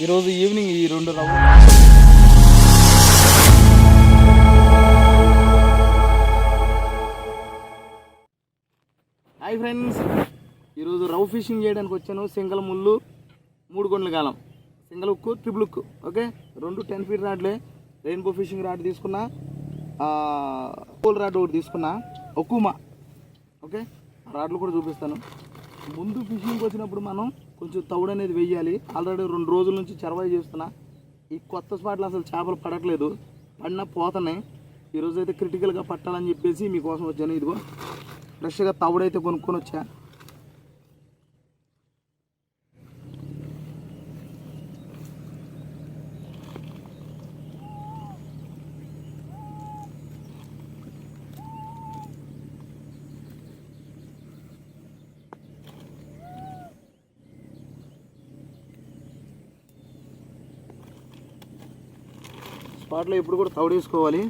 ఈరోజు ఈవినింగ్ ఈ 2 round. Hi friends, ఈరోజు రౌ ఫిషింగ్ చేయడానికి వచ్చాను. సింగల్ ముళ్ళు 3 గొండ్ల కాలం, single hook, triple hook. Okay, 2 10 feet రాడ్లే. రెయిన్బో ఫిషింగ్ రాడ్ తీసుకున్నా, పోల్ రాడ్ ఒకటి తీసుకున్నా, ఒక్కుమా. ఓకే, రాడ్లు కూడా చూపిస్తాను. ముందు ఫిషింగ్కి వచ్చినప్పుడు మనం కొంచెం తౌడు అనేది వేయాలి. ఆల్రెడీ 2 రోజుల నుంచి చరవాయి చేస్తున్నా. ఈ కొత్త స్పాట్లో అసలు చేపలు పడట్లేదు, పడినా పోతున్నాయి. ఈరోజు అయితే క్రిటికల్గా పట్టాలని చెప్పేసి మీకోసం వచ్చాను. ఇదిగో ఫ్రెష్గా తవుడైతే కొనుక్కొని వచ్చా. స్పాట్లో ఇప్పుడు కూడా తౌడు వేసుకోవాలి.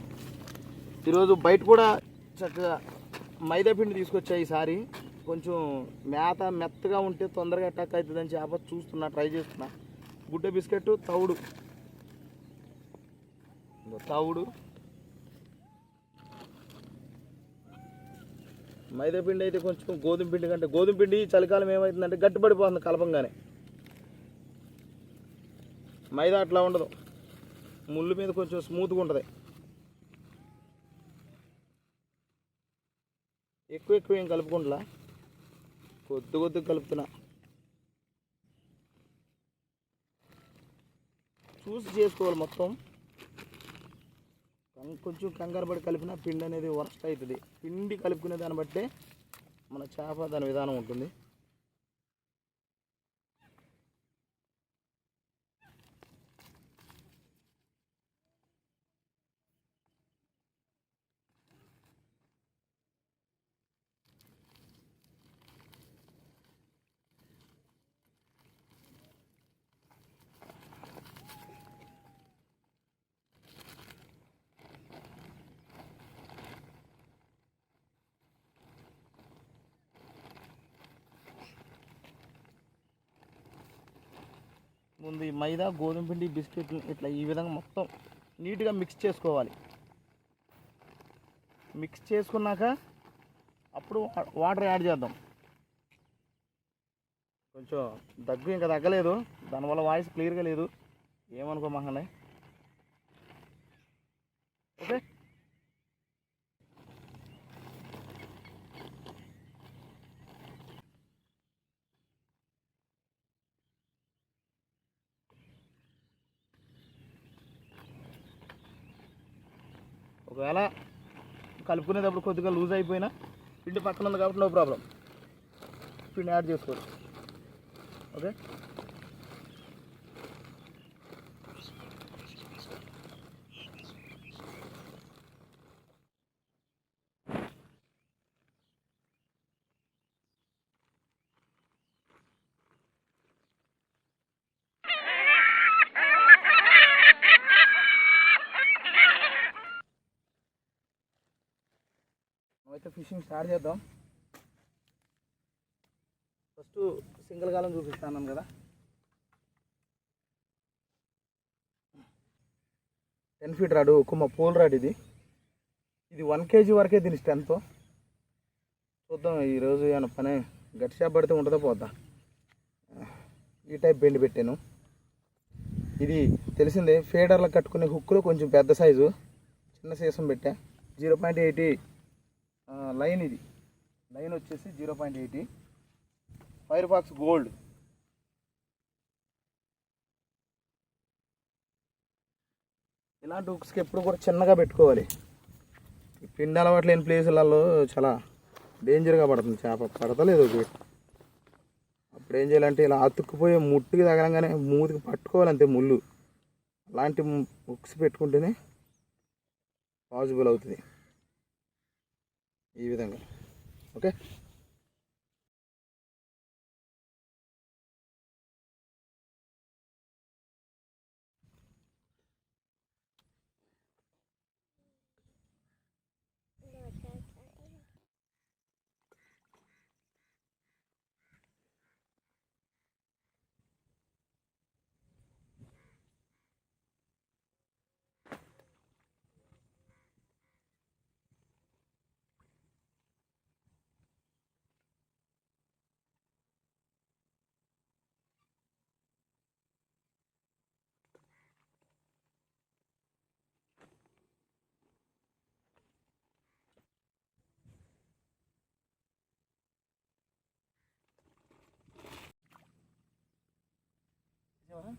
ఈరోజు బయట కూడా చక్కగా మైదా పిండి తీసుకొచ్చా. ఈసారి కొంచెం మేత మెత్తగా ఉంటే తొందరగా అటాక్ అవుతుందని చేప చూస్తున్నా, ట్రై చేస్తున్నా. గుడ్డ బిస్కెట్, తౌడు మైదా పిండి అయితే కొంచెం గోధుమ పిండి కంటే, గోధుమ పిండి చలికాలం ఏమవుతుందంటే గట్టిపడిపోతుంది కలపంగానే. మైదా అట్లా ఉండదు, ముళ్ళు మీద కొంచెం స్మూత్గా ఉంటుంది. ఎక్కువ ఏం కలుపుకుంటా, కొద్ది కలుపుతున్నా. చూసి చేసుకోవాలి మొత్తం. కొంచెం కంగారు పడి కలిపిన పిండి అనేది వర్స్ట్ అవుతుంది. పిండి కలుపుకునే దాన్ని బట్టే మన చేప దాని విధానం ఉంటుంది. ముందు ఈ మైదా, గోధుమ పిండి, బిస్కెట్లు ఇట్లా ఈ విధంగా మొత్తం నీట్గా మిక్స్ చేసుకోవాలి. మిక్స్ చేసుకున్నాక అప్పుడు వాటర్ యాడ్ చేద్దాం. కొంచెం దగ్గు ఇంకా తగ్గలేదు, దానివల్ల వాయిస్ క్లియర్గా లేదు, ఏమనుకో మహనే. ఓకే, ఒకవేళ కలుపుకునేటప్పుడు కొద్దిగా లూజ్ అయిపోయినా పిండి పక్కన ఉంది కాబట్టి నో ప్రాబ్లం, పిండి యాడ్ చేసుకోవచ్చు. ఓకే, అయితే ఫిషింగ్ స్టార్ట్ చేద్దాం. ఫస్ట్ సింగిల్ గాలం చూపిస్తాను కదా. 10 ఫీట్ రాడు, ఒక్క పోల్ రాడ్. ఇది 1 kg వరకే దీని స్ట్రెంత్. చూద్దాం ఈరోజు ఏమైనా పని గట్టి చేప పడితే ఉంటుందో పోద్దా. ఈ టైప్ బెండ్ పెట్టాను. ఇది తెలిసిందే, ఫీడర్లో కట్టుకునే హుక్లో కొంచెం పెద్ద సైజు, చిన్న సీసం పెట్టా. 0.80 లైన్. ఇది లైన్ వచ్చేసి 0.80 ఫైర్ ఫాక్స్ గోల్డ్. ఇలాంటి హుక్స్కి ఎప్పుడు కూడా చిన్నగా పెట్టుకోవాలి. ఈ పిండి అలవాటు లేని ప్లేసులలో చాలా డేంజర్గా పడుతుంది చేప, పడతలేదు. అప్పుడు ఏం చేయాలంటే ఇలా అతుక్కుపోయే ముట్టుకి తగలంగానే మూతికి పట్టుకోవాలి అంతే ముళ్ళు. అలాంటి హుక్స్ పెట్టుకుంటేనే పాసిబుల్ అవుతుంది ఈ విధంగా. ఓకే, ఇది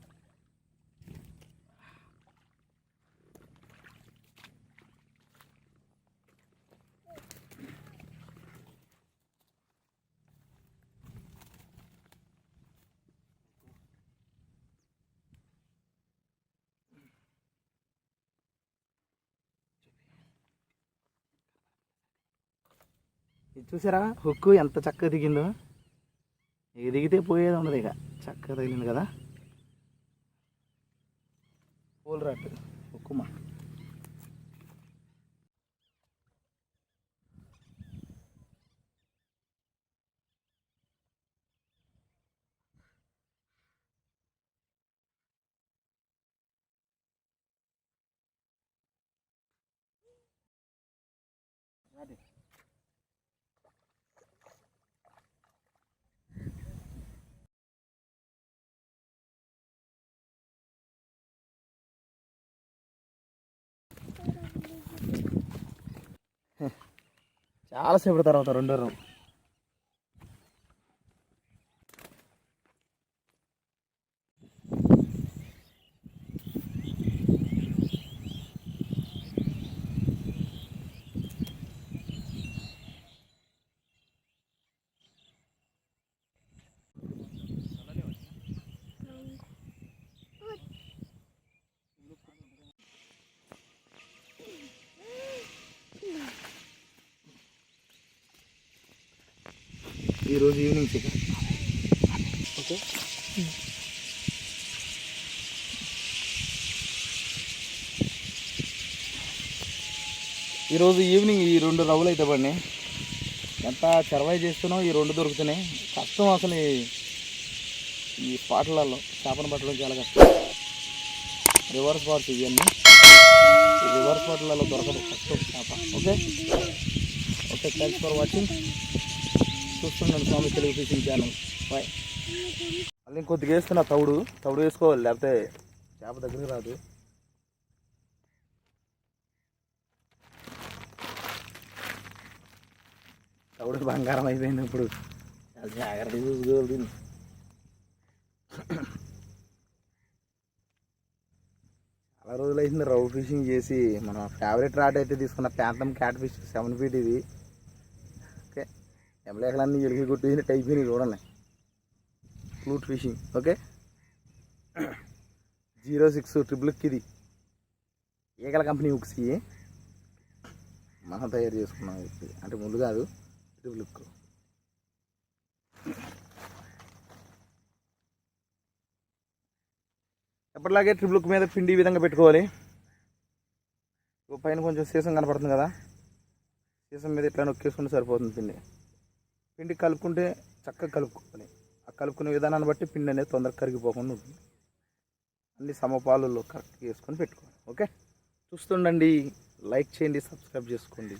చూసారా హుక్కు ఎంత చక్కగా దిగిందో. ఇక దిగితే పోయేది ఉండదు, ఇక చక్కగా తగిలింది కదా. పూల్ రాట్ హుక్కుమా. చాలాసేపు తర్వాత రెండో రౌండ్. ఈరోజు ఈవినింగ్ చికెన్. ఓకే, ఈరోజు ఈవినింగ్ ఈ 2 రవ్వులు అయితే పడినాయి. ఎంత సర్వైవ్ చేస్తున్నావు, ఈ 2 దొరుకుతున్నాయి. కష్టం అసలు ఈ స్పాట్లలో చేపను పట్టడం చాలా కష్టం. రివర్స్ స్పాట్స్ ఇవన్నీ, ఈ రివర్స్ స్పాట్లలో దొరకదు, కష్టం చేప. Okay okay, thanks for watching. చూస్తున్నాను స్వామి తెలుగు ఫిషింగ్ ఛానల్. బాయ్. మళ్ళీ ఇంకొద్దిగా వేస్తున్నా తవుడు వేసుకోవాలి, లేకపోతే చేప దగ్గరికి రాదు. తవుడు బంగారం అయిపోయింది ఇప్పుడు, చాలా జాగ్రత్తగా చూసుకోవాలి దీన్ని. చాలా రోజులు అయింది రౌ ఫిషింగ్ చేసి. మన ఫేవరెట్ రాట్ అయితే తీసుకున్న ప్యాంతం క్యాట్ ఫిష్ 7 feet ఇది. ఓకే, ఎమలేకలన్నీ ఎలిగి కొట్టేసినట్టు అయిపోయినాయి చూడండి. Flute fishing. ఓకే, 06 ట్రిపుల్కి ఇది ఈగల కంపెనీ హుక్స్ ఇవి మనం తయారు చేసుకున్నాం. అంటే ముళ్ళు కాదు, ట్రిపుల్క్. ఎప్పటిలాగే ట్రిపుల్క్ మీద పిండి ఈ విధంగా పెట్టుకోవాలి. పైన కొంచెం సీసం కనపడుతుంది కదా, సీసం మీద ఇట్లా నొక్కేసుకుంటే సరిపోతుంది. పిండి కలుపుకుంటే చక్కగా కలుపుకోవాలి. ఆ కలుపుకునే విధానాన్ని బట్టి పిండి అనేది తొందరగా కరిగిపోకుండా ఉంటుంది. అన్ని సమపాలుల్లో కరెక్ట్గా వేసుకొని పెట్టుకోవాలి. ఓకే, చూస్తుండండి, లైక్ చేయండి, సబ్స్క్రైబ్ చేసుకోండి.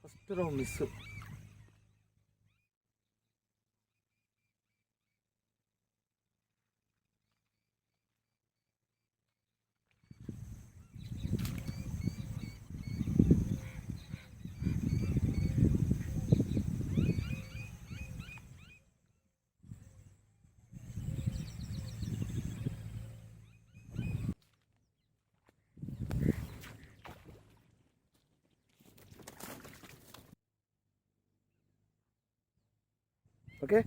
ఫస్ట్ రౌ మిస్. ఓకే,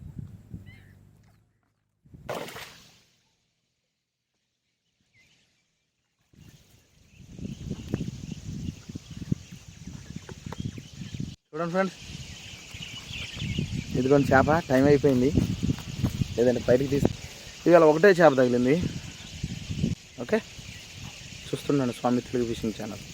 చూడండి ఫ్రెండ్స్, ఇదిగోండి చేప. టైం అయిపోయింది, లేదంటే బయటికి తీసి ఇవాళ ఒకటే చేప తగిలింది. ఓకే, చూస్తున్నాను స్వామి తెలుగు ఫిషింగ్ ఛానల్.